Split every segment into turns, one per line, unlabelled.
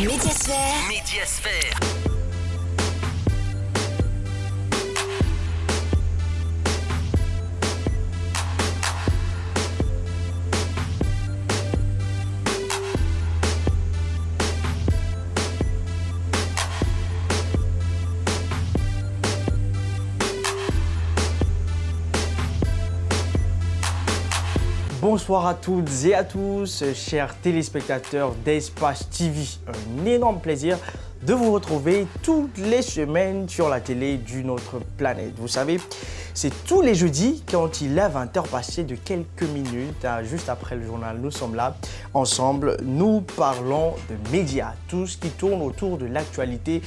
Médiasphère.
Médiasphère.
Bonsoir à toutes et à tous, chers téléspectateurs d'Espace TV. Un énorme plaisir de vous retrouver toutes les semaines sur la télé d'une autre planète. Vous savez, c'est tous les jeudis quand il est 20h passé de quelques minutes, juste après le journal. Nous sommes là ensemble, nous parlons de médias. Tout ce qui tourne autour de l'actualité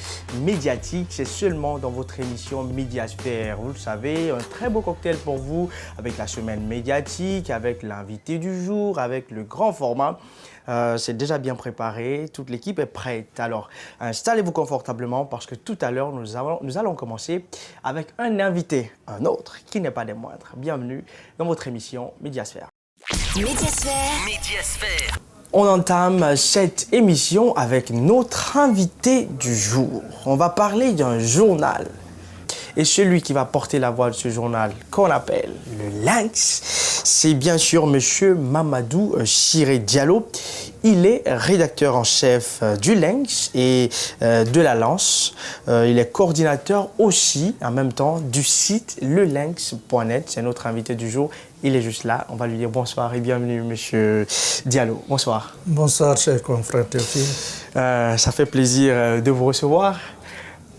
médiatique, c'est seulement dans votre émission Médiasphère. Vous le savez, un très beau cocktail pour vous avec la semaine médiatique, avec l'invité du jour, avec le grand format. C'est déjà bien préparé, toute l'équipe est prête. Alors, installez-vous confortablement parce que tout à l'heure, nous allons commencer avec un invité, un autre qui n'est pas des moindres. Bienvenue dans votre émission Médiasphère.
Médiasphère.
Médiasphère.
On entame cette émission avec notre invité du jour. On va parler d'un journal. Et celui qui va porter la voix de ce journal, qu'on appelle le Lynx, c'est bien sûr Monsieur Mamadou Chiré Diallo. Il est rédacteur en chef du Lynx et de la Lance. Il est coordinateur aussi, en même temps, du site lelynx.net. C'est notre invité du jour. Il est juste là. On va lui dire bonsoir et bienvenue, Monsieur Diallo. Bonsoir.
Bonsoir, chers confrères Théophile.
Ça fait plaisir de vous recevoir.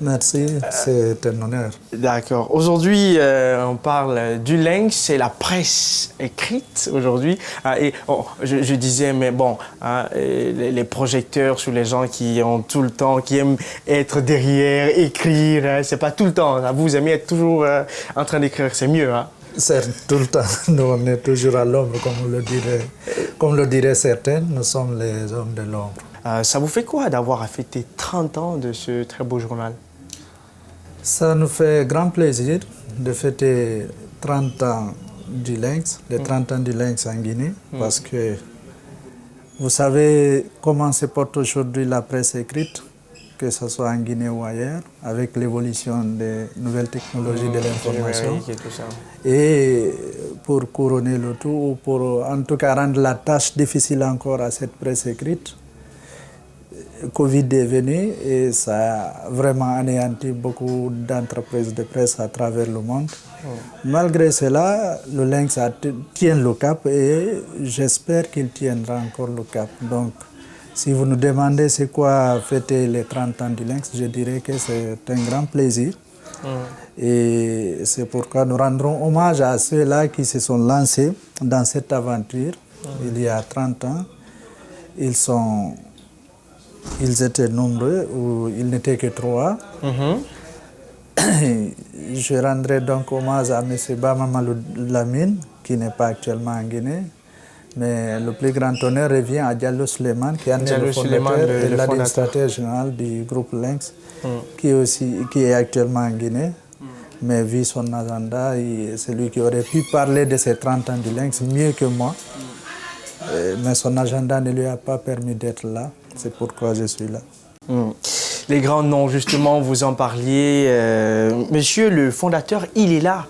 Merci, c'est un honneur.
D'accord. Aujourd'hui, on parle du Lynx, c'est la presse écrite aujourd'hui. Je disais, mais bon, les projecteurs sur les gens qui ont tout le temps, qui aiment être derrière, écrire, c'est pas tout le temps. Vous aimez être toujours en train d'écrire, c'est mieux.
C'est tout le temps. Nous, on est toujours à l'ombre, comme le diraient certains. Nous sommes les hommes de l'ombre.
Ça vous fait quoi d'avoir fêté 30 ans de ce très beau journal?
Ça nous fait grand plaisir de fêter 30 ans du Lynx, les 30 ans du Lynx en Guinée, parce que vous savez comment se porte aujourd'hui la presse écrite, que ce soit en Guinée ou ailleurs, avec l'évolution des nouvelles technologies de l'information. Et pour couronner le tout, ou pour en tout cas rendre la tâche difficile encore à cette presse écrite, Covid est venu et ça a vraiment anéanti beaucoup d'entreprises de presse à travers le monde. Malgré cela, le Lynx tient le cap et j'espère qu'il tiendra encore le cap. Donc, si vous nous demandez c'est quoi fêter les 30 ans du Lynx, je dirais que c'est un grand plaisir. Et c'est pourquoi nous rendrons hommage à ceux-là qui se sont lancés dans cette aventure il y a 30 ans. Ils étaient nombreux, ou ils n'étaient que 3. Je rendrai donc hommage à M. Bamamalou Lamine, qui n'est pas actuellement en Guinée. Mais le plus grand honneur revient à Diallo Suleiman, qui est le fondateur et l'administrateur général du groupe Lynx, qui est actuellement en Guinée. Mais vu son agenda, c'est lui qui aurait pu parler de ces 30 ans du Lynx mieux que moi. Mais son agenda ne lui a pas permis d'être là. C'est pourquoi je suis là.
Les grands noms, justement, vous en parliez. Monsieur le fondateur, il est là.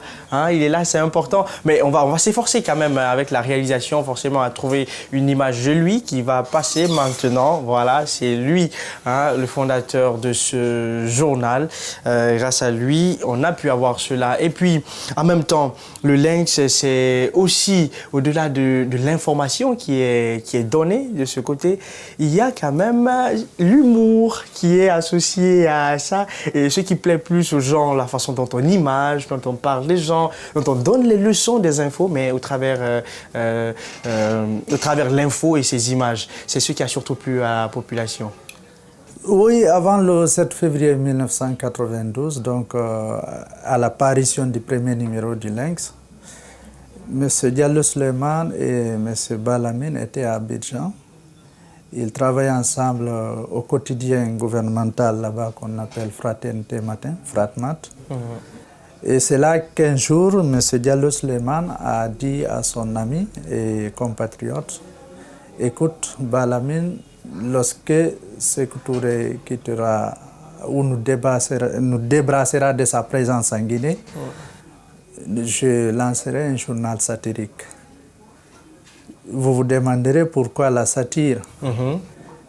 Il est là, c'est important. Mais on va s'efforcer quand même avec la réalisation, forcément, à trouver une image de lui qui va passer maintenant. Voilà, c'est lui, le fondateur de ce journal. Grâce à lui, on a pu avoir cela. Et puis, en même temps, le Lynx, c'est aussi, au-delà de l'information qui est donnée de ce côté, il y a quand même l'humour qui est associé à ça. Et ce qui plaît plus aux gens, la façon dont on image, dont on parle des gens, dont on donne les leçons des infos, mais au travers l'info et ses images. C'est ce qui a surtout plu à la population.
Oui, avant le 7 février 1992, donc à l'apparition du premier numéro du Lynx, M. Diallo Suleiman et M. Balamine étaient à Abidjan. Ils travaillaient ensemble au quotidien gouvernemental là-bas qu'on appelle Fraternité Matin, Fratmat. Et c'est là qu'un jour, M. Diallo Suleiman a dit à son ami et compatriote, écoute, Balamine, lorsque Sékou Touré quittera ou nous débarrassera de sa présence en Guinée, je lancerai un journal satirique. Vous vous demanderez pourquoi la satire.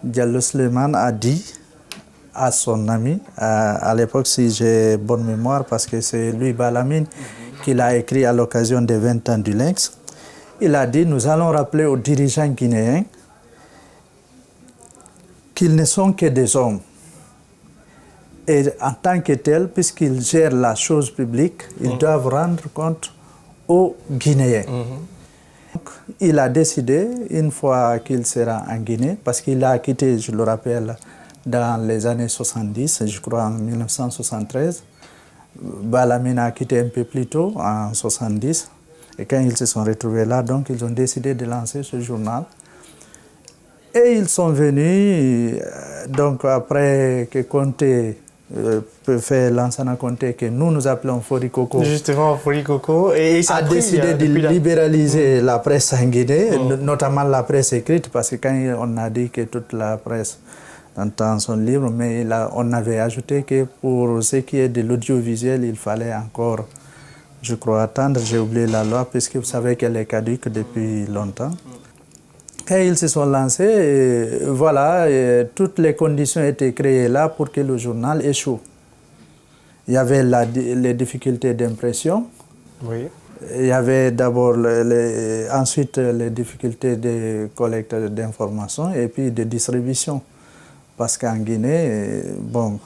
Diallo Souleymane a dit à son ami, à l'époque, si j'ai bonne mémoire, parce que c'est lui, Balamine, qui l'a écrit à l'occasion des 20 ans du Lynx, il a dit, nous allons rappeler aux dirigeants guinéens qu'ils ne sont que des hommes. Et en tant que tels, puisqu'ils gèrent la chose publique, ils doivent rendre compte aux Guinéens. Donc, il a décidé, une fois qu'il sera en Guinée, parce qu'il a quitté, je le rappelle, dans les années 70, je crois en 1973, Balamine a quitté un peu plus tôt, en 70, et quand ils se sont retrouvés là, donc ils ont décidé de lancer ce journal. Et ils sont venus, donc après que Conté peut faire Lansana Conté, que nous appelons Forikoko.
Justement, Forikoko. Et ça
a décidé de libéraliser la presse en Guinée, notamment la presse écrite, parce que quand on a dit que toute la presse en temps sont libres, mais là, on avait ajouté que pour ce qui est de l'audiovisuel, il fallait encore, je crois, attendre. J'ai oublié la loi, puisque vous savez qu'elle est caduque depuis longtemps. Et ils se sont lancés, et voilà, et toutes les conditions étaient créées là pour que le journal échoue. Il y avait les difficultés d'impression.
Oui.
Il y avait d'abord ensuite les difficultés de collecte d'informations et puis de distribution. Parce qu'en Guinée, bon,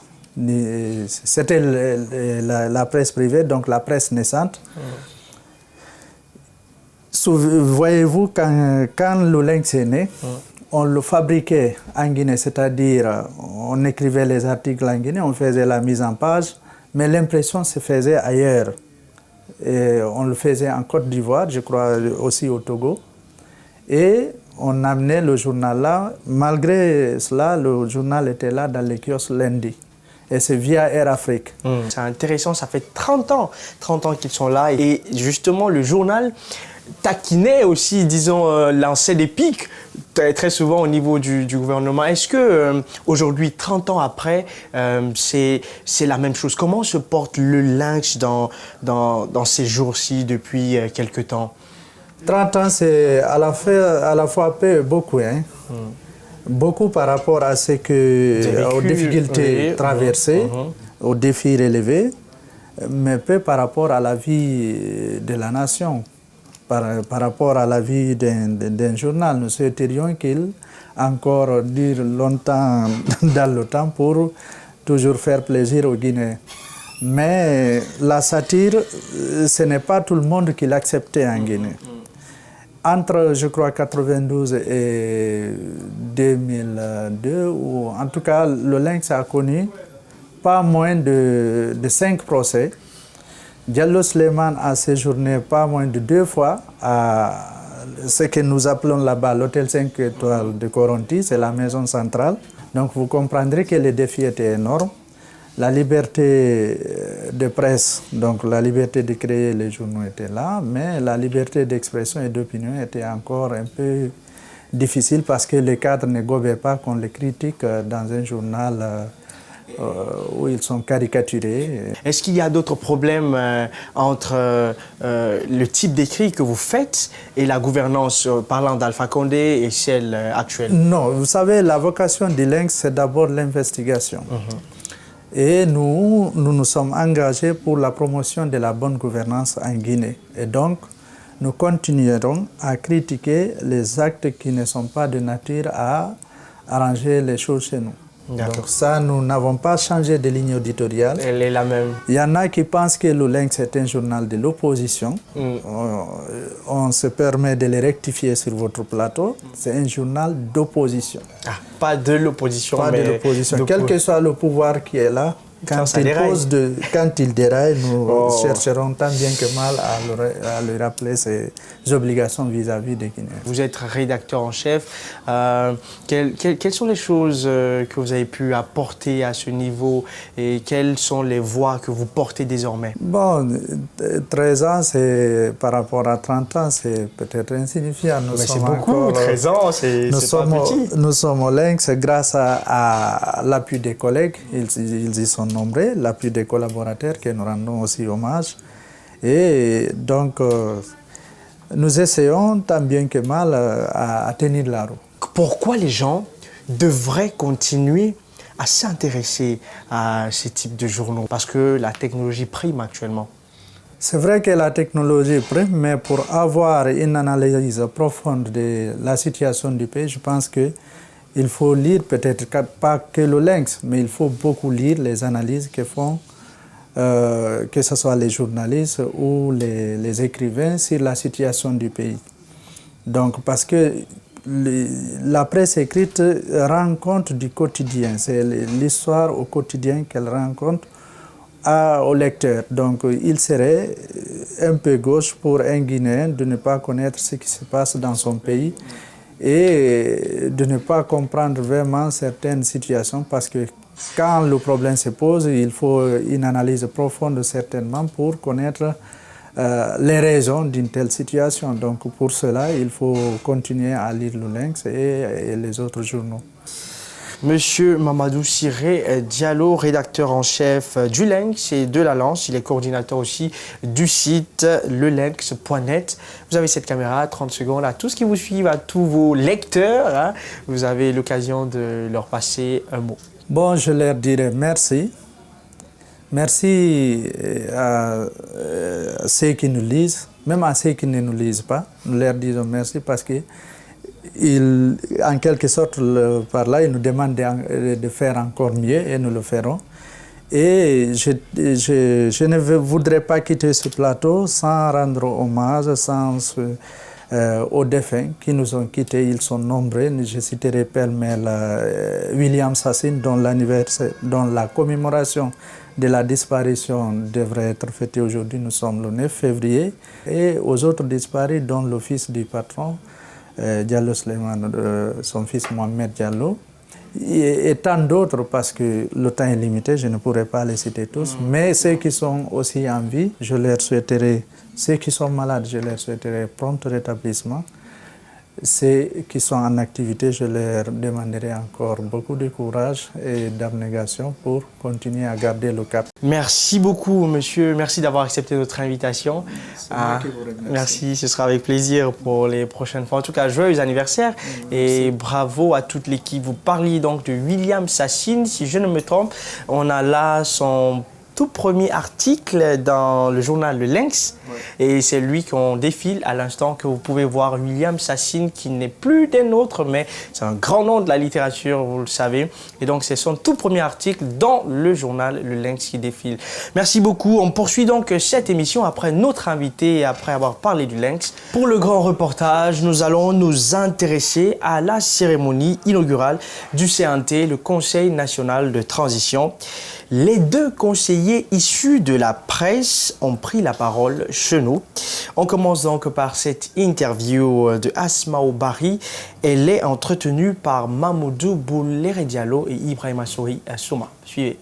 c'était la presse privée, donc la presse naissante. Voyez-vous, quand le Lynx est né, on le fabriquait en Guinée, c'est-à-dire on écrivait les articles en Guinée, on faisait la mise en page, mais l'impression se faisait ailleurs. Et on le faisait en Côte d'Ivoire, je crois aussi au Togo. Et on amenait le journal là. Malgré cela, le journal était là dans les kiosques lundi. Et c'est via Air Afrique.
C'est intéressant, ça fait 30 ans qu'ils sont là. Et justement, le journal taquinait aussi, disons, lançait des pics très souvent au niveau du gouvernement. Est-ce que aujourd'hui, 30 ans après, c'est la même chose? Comment se porte le Lynx dans ces jours-ci depuis quelque temps?
30 ans, c'est à la fois peu et beaucoup. Hein. Beaucoup par rapport à ce que, aux difficultés traversées, aux défis relevés, mais peu par rapport à la vie de la nation. Par rapport à la vie d'un journal, nous souhaiterions qu'il encore dure longtemps dans le temps pour toujours faire plaisir aux Guinéens. Mais la satire, ce n'est pas tout le monde qui l'acceptait en Guinée. Entre, je crois, 92 et 2002, ou en tout cas, le Lynx a connu pas moins de 5 procès. Diallo Souleymane a séjourné pas moins de 2 fois à ce que nous appelons là-bas l'hôtel 5 étoiles de Coronti, c'est la maison centrale. Donc vous comprendrez que les défis étaient énormes. La liberté de presse, donc la liberté de créer les journaux était là, mais la liberté d'expression et d'opinion était encore un peu difficile parce que les cadres ne gobaient pas qu'on les critique dans un journal où ils sont caricaturés.
Est-ce qu'il y a d'autres problèmes entre le type d'écrit que vous faites et la gouvernance parlant d'Alpha Condé et celle actuelle?
Non, vous savez, la vocation du Lynx, c'est d'abord l'investigation. Et nous nous sommes engagés pour la promotion de la bonne gouvernance en Guinée. Et donc, nous continuerons à critiquer les actes qui ne sont pas de nature à arranger les choses chez nous. Donc ça, nous n'avons pas changé de ligne éditoriale.
Elle est la même.
Il y en a qui pensent que le Lynx est un journal de l'opposition. On se permet de les rectifier sur votre plateau. C'est un journal d'opposition.
Ah, pas de l'opposition,
pas
mais
de l'opposition. Quel que soit le pouvoir qui est là, quand il déraille, nous chercherons tant bien que mal à lui rappeler ses obligations vis-à-vis des Guinéens.
Vous êtes rédacteur en chef. Quelles sont les choses que vous avez pu apporter à ce niveau et quelles sont les voix que vous portez désormais?
Bon, 13 ans, par rapport à 30 ans, c'est peut-être insignifiant.
Mais c'est beaucoup, 13 ans, c'est pas petit.
Nous sommes au Lynx grâce à l'appui des collègues, ils y sont nombreux, l'appui des collaborateurs que nous rendons aussi hommage. Et donc, nous essayons tant bien que mal à tenir la roue.
Pourquoi les gens devraient continuer à s'intéresser à ce type de journaux? Parce que la technologie prime actuellement.
C'est vrai que la technologie prime, mais pour avoir une analyse profonde de la situation du pays, je pense qu'il faut lire peut-être pas que le Lynx, mais il faut beaucoup lire les analyses que font, que ce soit les journalistes ou les écrivains sur la situation du pays. Donc, parce que la presse écrite rend compte du quotidien, c'est l'histoire au quotidien qu'elle rend compte au lecteur. Donc, il serait un peu gauche pour un Guinéen de ne pas connaître ce qui se passe dans son pays et de ne pas comprendre vraiment certaines situations parce que quand le problème se pose, il faut une analyse profonde certainement pour connaître les raisons d'une telle situation. Donc pour cela, il faut continuer à lire le Lynx et les autres journaux.
Monsieur Mamadou Ciré Diallo, rédacteur en chef du Lynx et de la Lance. Il est coordinateur aussi du site lelynx.net. Vous avez cette caméra, 30 secondes, à tous qui vous suivent, à tous vos lecteurs. Hein, vous avez l'occasion de leur passer un mot.
Bon, je leur dirais merci. Merci à ceux qui nous lisent, même à ceux qui ne nous lisent pas. Nous leur disons merci parce que en quelque sorte, par là, ils nous demandent de faire encore mieux et nous le ferons. Et je ne voudrais pas quitter ce plateau sans rendre hommage aux défunts qui nous ont quittés. Ils sont nombreux. Je citerai pêle-mêle William Sassine, dont la commémoration de la disparition devrait être fêtée aujourd'hui. Nous sommes le 9 février. Et aux autres disparus, dont le fils du patron, Diallo Suleiman, son fils Mohamed Diallo, et tant d'autres, parce que le temps est limité, je ne pourrais pas les citer tous, mais ceux qui sont aussi en vie, je leur souhaiterais, ceux qui sont malades, je leur souhaiterais prompt rétablissement. Ceux qui sont en activité, je leur demanderai encore beaucoup de courage et d'abnégation pour continuer à garder le cap.
Merci beaucoup, monsieur. Merci d'avoir accepté notre invitation. Merci, ce sera avec plaisir pour les prochaines fois. En tout cas, joyeux anniversaire et bravo à toute l'équipe. Vous parliez donc de William Sassine, si je ne me trompe. On a là son tout premier article dans le journal Le Lynx. Et c'est lui qu'on défile à l'instant que vous pouvez voir. William Sassine, qui n'est plus des nôtres, mais c'est un grand nom de la littérature, vous le savez. Et donc c'est son tout premier article dans le journal Le Lynx qui défile. Merci beaucoup. On poursuit donc cette émission après notre invité et après avoir parlé du Lynx. Pour le grand reportage, nous allons nous intéresser à la cérémonie inaugurale du CNT, le Conseil national de transition. Les deux conseillers issus de la presse ont pris la parole chez nous. On commence donc par cette interview de Asmaou Bari. Elle est entretenue par Mamoudou Boulere Diallo et Ibrahima Souri Souma. Suivez.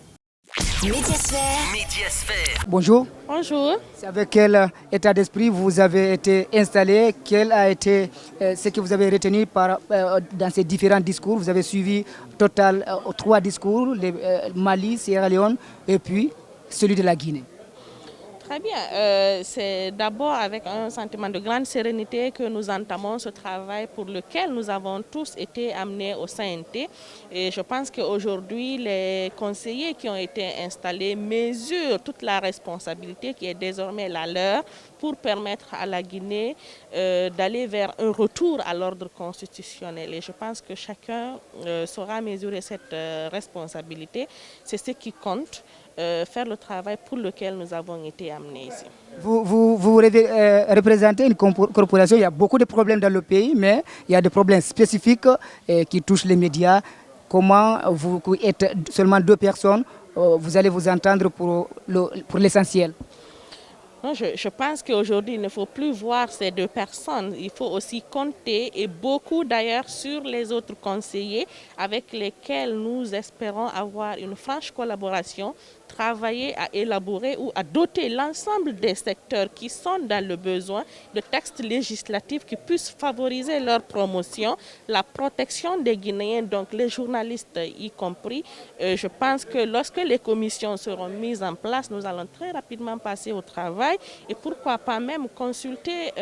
Médiasphère.
Bonjour.
Bonjour.
C'est avec quel état d'esprit vous avez été installé? Quel a été ce que vous avez retenu dans ces différents discours? Vous avez suivi total 3 discours, Mali, Sierra Leone et puis celui de la Guinée.
Très bien. C'est d'abord avec un sentiment de grande sérénité que nous entamons ce travail pour lequel nous avons tous été amenés au CNT. Et je pense qu'aujourd'hui, les conseillers qui ont été installés mesurent toute la responsabilité qui est désormais la leur pour permettre à la Guinée d'aller vers un retour à l'ordre constitutionnel. Et je pense que chacun saura mesurer cette responsabilité. C'est ce qui compte. Faire le travail pour lequel nous avons été amenés ici.
Vous représentez une corporation, il y a beaucoup de problèmes dans le pays, mais il y a des problèmes spécifiques qui touchent les médias. Comment vous êtes seulement 2 personnes vous allez vous entendre pour l'essentiel.
Non, je pense qu'aujourd'hui, il ne faut plus voir ces deux personnes. Il faut aussi compter, et beaucoup d'ailleurs, sur les autres conseillers avec lesquels nous espérons avoir une franche collaboration, travailler à élaborer ou à doter l'ensemble des secteurs qui sont dans le besoin de textes législatifs qui puissent favoriser leur promotion, la protection des Guinéens, donc les journalistes y compris. Je pense que lorsque les commissions seront mises en place, nous allons très rapidement passer au travail et pourquoi pas même consulter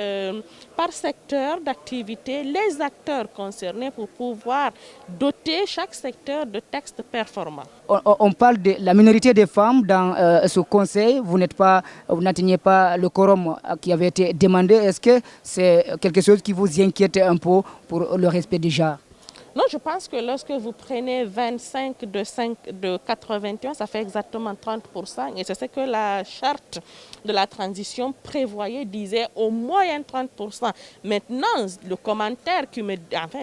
par secteur d'activité les acteurs concernés pour pouvoir doter chaque secteur de textes performants.
On parle de la minorité des femmes dans ce conseil. Vous n'atteignez pas le quorum qui avait été demandé. Est-ce que c'est quelque chose qui vous inquiète un peu pour le respect du genre?
Non, je pense que lorsque vous prenez 25 de 81, ça fait exactement 30%. Et c'est ce que la charte de la transition prévoyait, disait au moyen 30%. Maintenant, le commentaire qui me... Enfin,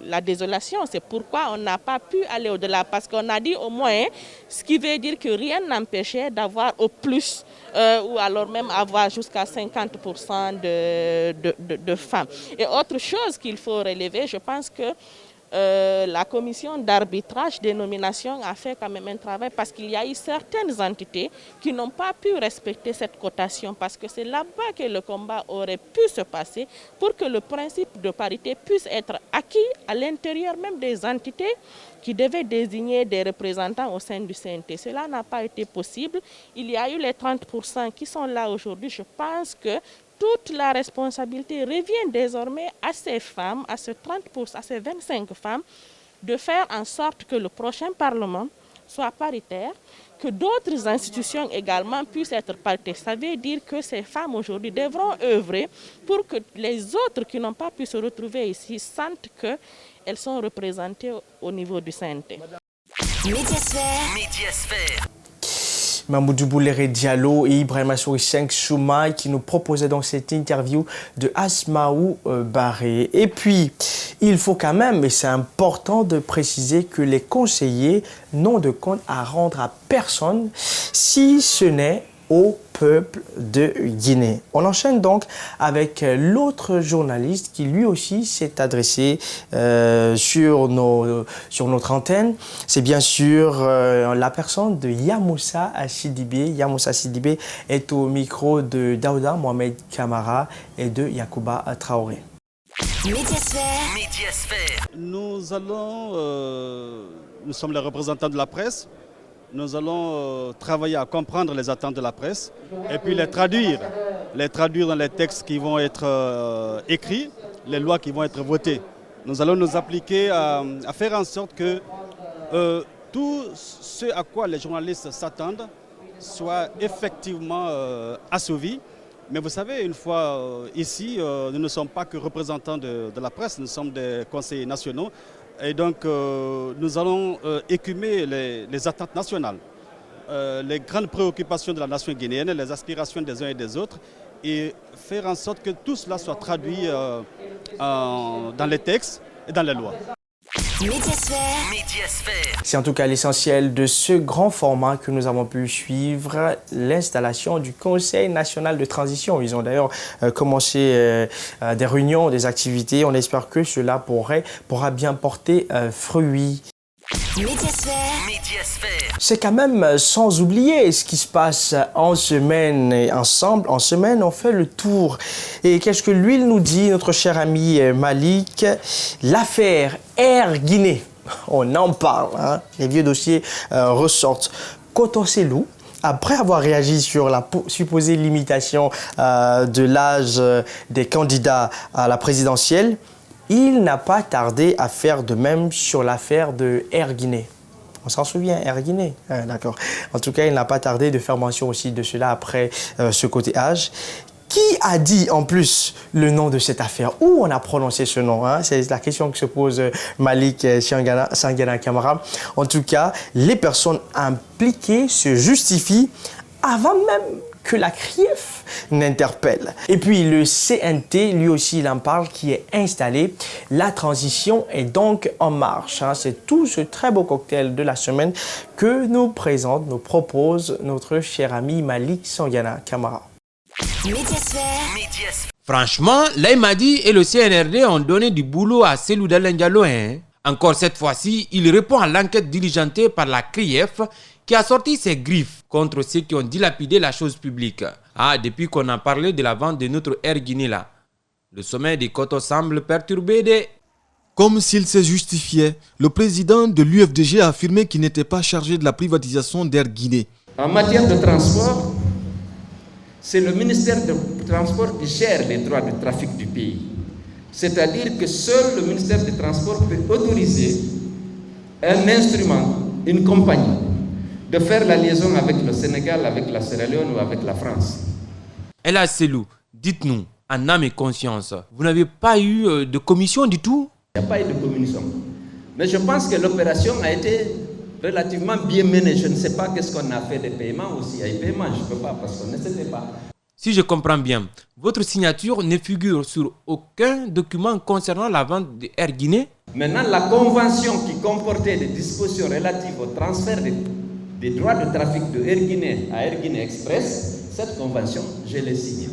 la désolation, c'est pourquoi on n'a pas pu aller au-delà. Parce qu'on a dit au moins, ce qui veut dire que rien n'empêchait d'avoir au plus, ou alors même avoir jusqu'à 50% de femmes. Et autre chose qu'il faut relever, je pense que la commission d'arbitrage des nominations a fait quand même un travail parce qu'il y a eu certaines entités qui n'ont pas pu respecter cette cotation parce que c'est là-bas que le combat aurait pu se passer pour que le principe de parité puisse être acquis à l'intérieur même des entités qui devaient désigner des représentants au sein du CNT. Cela n'a pas été possible. Il y a eu les 30% qui sont là aujourd'hui. Je pense que toute la responsabilité revient désormais à ces femmes, à ces 30%, à ces 25 femmes, de faire en sorte que le prochain Parlement soit paritaire, que d'autres institutions également puissent être paritaires. Ça veut dire que ces femmes aujourd'hui devront œuvrer pour que les autres qui n'ont pas pu se retrouver ici sentent qu'elles sont représentées au niveau du CNT.
Médiasphère.
Mamoudou Bouléré Diallo et Ibrahima Souri 5 Soumaï qui nous proposaient donc cette interview de Asmaou Barré. Et puis, il faut quand même, et c'est important de préciser que les conseillers n'ont de compte à rendre à personne si ce n'est au peuple de Guinée. On enchaîne donc avec l'autre journaliste qui lui aussi s'est adressé sur notre antenne. C'est bien sûr la personne de Yamoussa Sidibé. Yamoussa Sidibé est au micro de Daouda Mohamed Kamara et de Yacouba Traoré.
Médiasphère.
Nous sommes les représentants de la presse. Nous allons travailler à comprendre les attentes de la presse et puis les traduire dans les textes qui vont être écrits, les lois qui vont être votées. Nous allons nous appliquer à faire en sorte que tout ce à quoi les journalistes s'attendent soit effectivement assouvi. Mais vous savez, une fois ici, nous ne sommes pas que représentants de la presse, nous sommes des conseillers nationaux. Et donc, nous allons écumer les attentes nationales, les grandes préoccupations de la nation guinéenne, les aspirations des uns et des autres, et faire en sorte que tout cela soit traduit dans les textes et dans les lois.
Médiasphère.
C'est en tout cas l'essentiel de ce grand format que nous avons pu suivre, l'installation du Conseil national de transition. Ils ont d'ailleurs commencé des réunions, des activités. On espère que cela pourra bien porter fruit.
Médiasphère.
C'est quand même sans oublier ce qui se passe en semaine. Et ensemble, en semaine, on fait le tour. Et qu'est-ce que lui nous dit, notre cher ami Malik? L'affaire Air Guinée. On en parle, hein? Les vieux dossiers ressortent. Koto Selou, après avoir réagi sur la supposée limitation de l'âge des candidats à la présidentielle, il n'a pas tardé à faire de même sur l'affaire de Air Guinée. On s'en souvient, Air Guinée, d'accord. En tout cas, il n'a pas tardé de faire mention aussi de cela après ce côté âge. Qui a dit en plus le nom de cette affaire? Où on a prononcé ce nom, hein? C'est la question que se pose Malik Sangana Kamara. En tout cas, les personnes impliquées se justifient avant même que la CRIEF n'interpelle. Et puis le CNT, lui aussi, il en parle, qui est installé. La transition est donc en marche. C'est tout ce très beau cocktail de la semaine que nous propose notre cher ami Malik Sangiana Camara.
Médiasphère.
Franchement, Laïmadi et le CNRD ont donné du boulot à Cellou Dalein Diallo. Encore cette fois-ci, il répond à l'enquête diligentée par la CRIEF qui a sorti ses griffes contre ceux qui ont dilapidé la chose publique. Depuis qu'on a parlé de la vente de notre Air Guinée là. Le sommet des Koto semble perturbé des...
Comme s'il se justifiait, le président de l'UFDG a affirmé qu'il n'était pas chargé de la privatisation d'Air Guinée.
En matière de transport, c'est le ministère du Transport qui gère les droits de trafic du pays. C'est-à-dire que seul le ministère du Transport peut autoriser un instrument, une compagnie, de faire la liaison avec le Sénégal, avec la Sierra Leone ou avec la France.
Et là, Cellou, dites-nous, en âme et conscience, vous n'avez pas eu de commission du tout?
Il n'y a pas eu de commission. Mais je pense que l'opération a été relativement bien menée. Je ne sais pas qu'est-ce qu'on a fait des paiements aussi. Il y a eu paiement, je ne peux pas parce qu'on ne savait pas.
Si je comprends bien, votre signature ne figure sur aucun document concernant la vente de Air Guinée?
Maintenant, la convention qui comportait des dispositions relatives au transfert des droits de trafic de Air Guinée à Air Guinée Express, cette convention, je l'ai signée.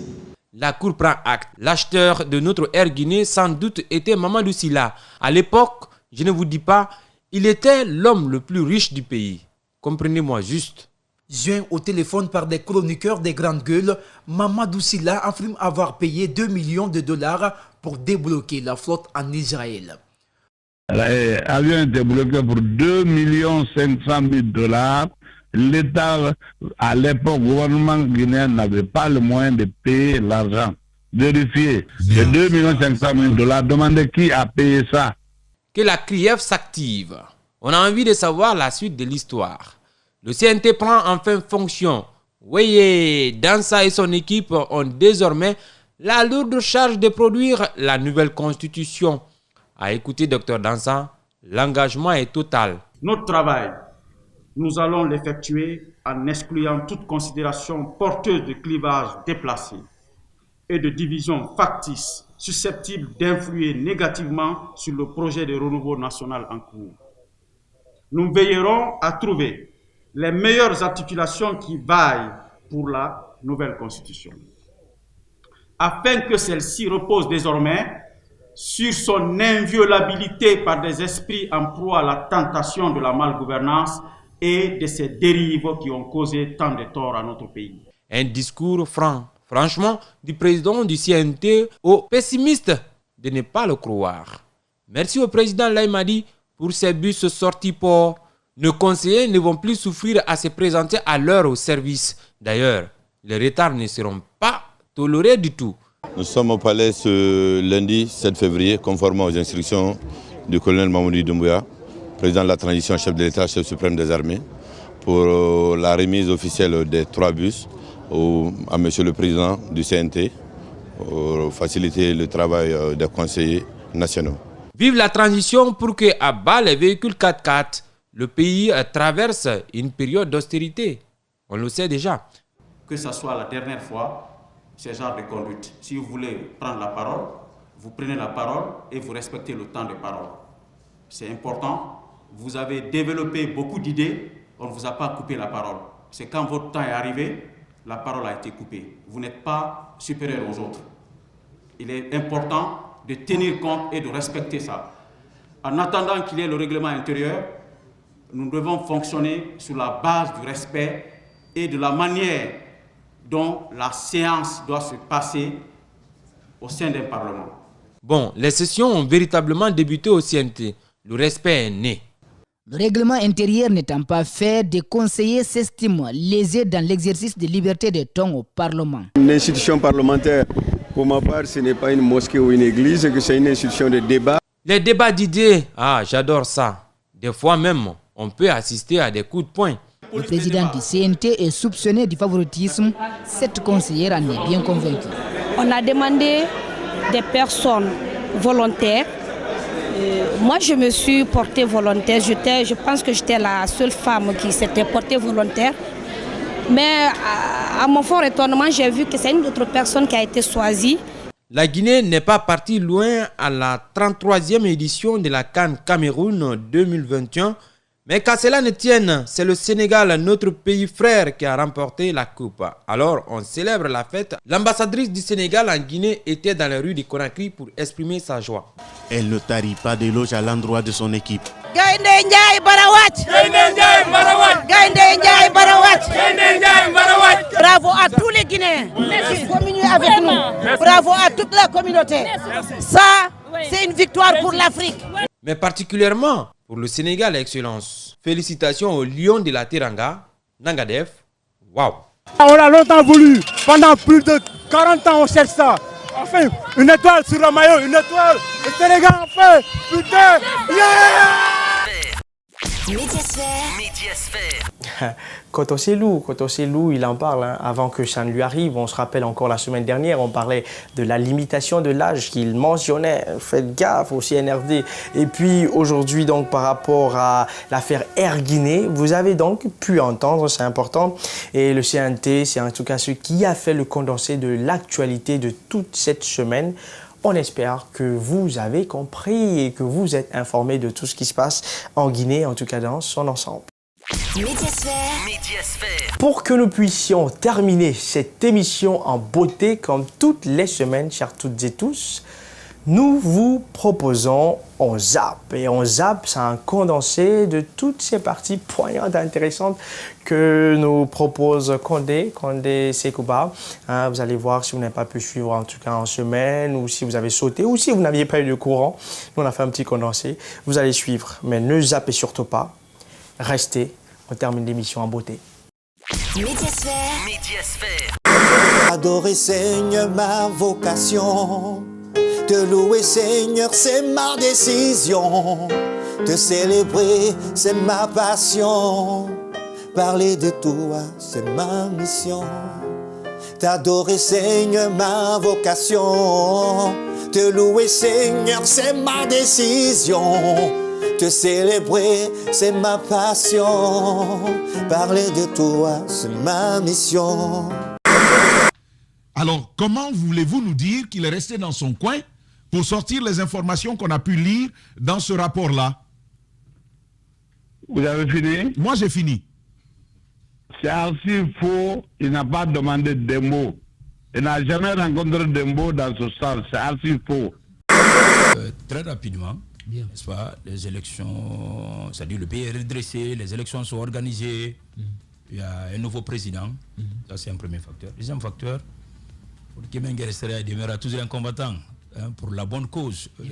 La Cour prend acte. L'acheteur de notre Air Guinée, sans doute, était Mamadou Sylla. À l'époque, je ne vous dis pas, il était l'homme le plus riche du pays. Comprenez-moi juste.
Joint au téléphone par des chroniqueurs des grandes gueules, Mamadou Sylla affirme avoir payé 2 millions de dollars pour débloquer la flotte en Israël.
L'avion été bloqué pour 2 500 000 dollars. L'État, à l'époque, le gouvernement guinéen n'avait pas le moyen de payer l'argent. Vérifiez. Les 2 500 000 dollars, demandez qui a payé ça.
Que la CRIEF s'active. On a envie de savoir la suite de l'histoire. Le CNT prend enfin fonction. Oui, Dansa et son équipe ont désormais la lourde charge de produire la nouvelle constitution. À écouter Dr Dansa, l'engagement est total.
Notre travail, nous allons l'effectuer en excluant toute considération porteuse de clivage déplacé et de division factice susceptible d'influer négativement sur le projet de renouveau national en cours. Nous veillerons à trouver les meilleures articulations qui vaillent pour la nouvelle constitution, afin que celle-ci repose désormais sur son inviolabilité par des esprits en proie à la tentation de la malgouvernance et de ces dérives qui ont causé tant de tort à notre pays.
Un discours franchement, du président du CNT aux pessimistes de ne pas le croire. Merci au président Laïmadi pour ses bus sortis port. Nos conseillers ne vont plus souffrir à se présenter à l'heure au service. D'ailleurs, les retards ne seront pas tolérés du tout.
Nous sommes au palais ce lundi 7 février, conformément aux instructions du colonel Mamoudou Doumbouya, président de la transition, chef de l'État, chef suprême des armées, pour la remise officielle des 3 bus à monsieur le président du CNT, pour faciliter le travail des conseillers nationaux.
Vive la transition pour que, à bas les véhicules 4x4, le pays traverse une période d'austérité. On le sait déjà.
Que ce soit la dernière fois, ce genre de conduite. Si vous voulez prendre la parole, vous prenez la parole et vous respectez le temps de parole. C'est important. Vous avez développé beaucoup d'idées, on ne vous a pas coupé la parole. C'est quand votre temps est arrivé, la parole a été coupée. Vous n'êtes pas supérieur aux autres. Il est important de tenir compte et de respecter ça. En attendant qu'il y ait le règlement intérieur, nous devons fonctionner sur la base du respect et de la manière dont la séance doit se passer au sein d'un parlement.
Bon, les sessions ont véritablement débuté au CNT. Le respect est né.
Le règlement intérieur n'étant pas fait, des conseillers s'estiment lésés dans l'exercice de liberté de ton au Parlement.
Une institution parlementaire, pour ma part, ce n'est pas une mosquée ou une église, c'est une institution de débat.
Les débats d'idées, j'adore ça. Des fois même, on peut assister à des coups de poing.
Le président du CNT est soupçonné du favoritisme. Cette conseillère en est bien convaincue.
On a demandé des personnes volontaires. Moi, je me suis portée volontaire. Je pense que j'étais la seule femme qui s'était portée volontaire. Mais à mon fort étonnement, j'ai vu que c'est une autre personne qui a été choisie.
La Guinée n'est pas partie loin à la 33e édition de la CAN Cameroun 2021. Mais qu'à cela ne tienne, c'est le Sénégal, notre pays frère, qui a remporté la coupe. Alors, on célèbre la fête. L'ambassadrice du Sénégal en Guinée était dans la rue de Conakry pour exprimer sa joie.
Elle ne tarit pas d'éloges à l'endroit de son équipe.
Bravo à tous les Guinéens. Communiez avec nous. Bravo à toute la communauté. Ça, c'est une victoire pour l'Afrique.
Mais particulièrement pour le Sénégal, Excellence. Félicitations aux Lions de la Teranga, Nangadef. Waouh!
On a longtemps voulu, pendant plus de 40 ans on cherche ça. Enfin, une étoile sur le maillot, une étoile. Le Sénégal enfin, putain, yeah!
Médiasphère.
Kotoselou, il en parle avant que ça ne lui arrive. On se rappelle encore la semaine dernière, on parlait de la limitation de l'âge qu'il mentionnait. Faites gaffe au CNRD. Et puis aujourd'hui, donc par rapport à l'affaire Air Guinée, vous avez donc pu entendre, c'est important. Et le CNT, c'est en tout cas ce qui a fait le condensé de l'actualité de toute cette semaine. On espère que vous avez compris et que vous êtes informés de tout ce qui se passe en Guinée, en tout cas dans son ensemble.
Médiasphère.
Pour que nous puissions terminer cette émission en beauté comme toutes les semaines, chers toutes et tous, nous vous proposons On Zappe. Et On Zappe, c'est un condensé de toutes ces parties poignantes et intéressantes que nous propose Condé Sekouba. Vous allez voir si vous n'avez pas pu suivre en tout cas en semaine, ou si vous avez sauté, ou si vous n'aviez pas eu de courant. Nous, on a fait un petit condensé. Vous allez suivre, mais ne zappez surtout pas. Restez, on termine l'émission en beauté.
Médiasphère.
Adorer Seigneur ma vocation, te louer Seigneur c'est ma décision, te célébrer c'est ma passion, parler de toi c'est ma mission. T'adorer Seigneur ma vocation, te louer Seigneur c'est ma décision, te célébrer c'est ma passion, parler de toi c'est ma mission.
Alors, comment voulez-vous nous dire qu'il est resté dans son coin pour sortir les informations qu'on a pu lire dans ce rapport-là?
Vous avez fini?
Moi, j'ai fini.
C'est archi faux. Il n'a pas demandé des mots. Il n'a jamais rencontré des mots dans ce sens. C'est archi faux.
Très rapidement, n'est-ce pas, les élections, c'est-à-dire le pays est redressé, les élections sont organisées, il y a un nouveau président, ça c'est un premier facteur. Deuxième facteur, pour que Menguer Sera demeurera toujours un combattant pour la bonne cause. Vous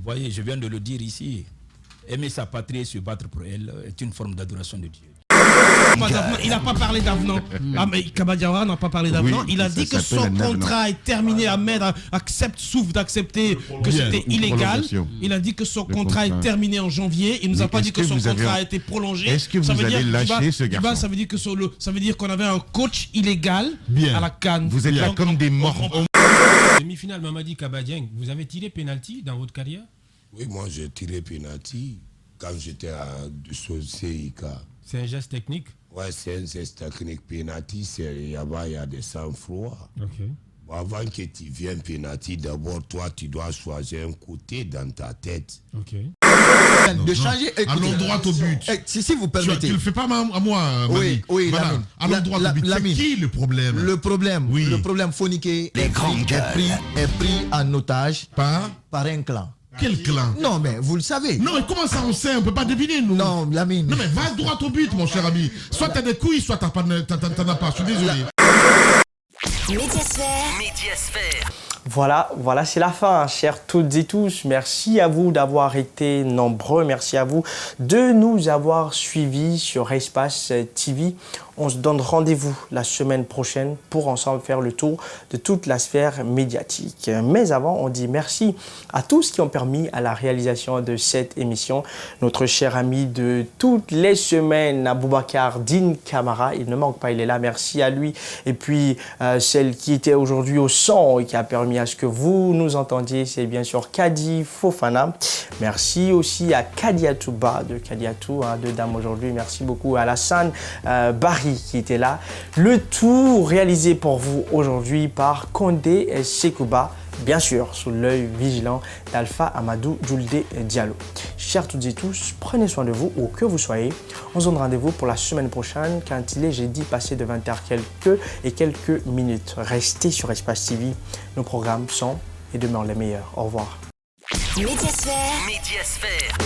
voyez, je viens de le dire ici, aimer sa patrie et se battre pour elle est une forme d'adoration de Dieu.
Il n'a pas parlé d'avenant. Kaba Diawara n'a pas parlé d'avenant.
Oui,
il a dit que son contrat est terminé. Ahmed souffre d'accepter que c'était illégal. Il a dit que son contrat est terminé en janvier. Il ne nous a pas dit que son contrat a été prolongé.
Est-ce que vous allez lâcher ce garçon?
Ça veut dire qu'on avait un coach illégal à la CAN.
Vous êtes là comme des morts.
Demi-finale, Mamadi Kaba Dieng, vous avez tiré penalty dans votre carrière?
Oui, moi j'ai tiré penalty quand j'étais à CIK.
C'est un geste technique?
Ouais, c'est un geste technique. Penalty, il y a des sang-froid.
Okay.
Bon, avant que tu viennes penalty, d'abord, toi, tu dois choisir un côté dans ta tête.
Ok.
De changer.
Allons droit au but.
Si vous permettez.
Tu ne le fais pas à moi, Mani.
Oui,
voilà. Allons droit au but. C'est qui le problème?
Le problème phoniqué est pris en otage par un clan.
Quel clan?
Non, mais vous le savez.
Non, mais comment ça on sait? On ne peut pas deviner, nous.
Non, Lamine.
Non, mais va droit au but, mon cher ami. Soit tu as des couilles, soit tu n'en as pas. Je suis désolé.
Médiasphère.
Voilà, c'est la fin, chers toutes et tous. Merci à vous d'avoir été nombreux. Merci à vous de nous avoir suivis sur Espace TV. On se donne rendez-vous la semaine prochaine pour ensemble faire le tour de toute la sphère médiatique. Mais avant, on dit merci à tous qui ont permis à la réalisation de cette émission. Notre cher ami de toutes les semaines, Aboubacar Din Camara, il ne manque pas, il est là. Merci à lui. Et puis, celle qui était aujourd'hui au son et qui a permis amis, à ce que vous nous entendiez, c'est bien sûr Kadi Fofana. Merci aussi à Kadiatou Ba de Kadiatou, hein, deux dames aujourd'hui. Merci beaucoup à Alassane Barry qui était là. Le tout réalisé pour vous aujourd'hui par Condé Sekouba, bien sûr sous l'œil vigilant d'Alpha Amadou Djoulde Diallo. Chers toutes et tous, prenez soin de vous où que vous soyez. On se donne rendez-vous pour la semaine prochaine quand il est jeudi passé de 20h quelques minutes. Restez sur Espace TV, nos programmes sont et demeurent les meilleurs. Au revoir.
Médiasphère.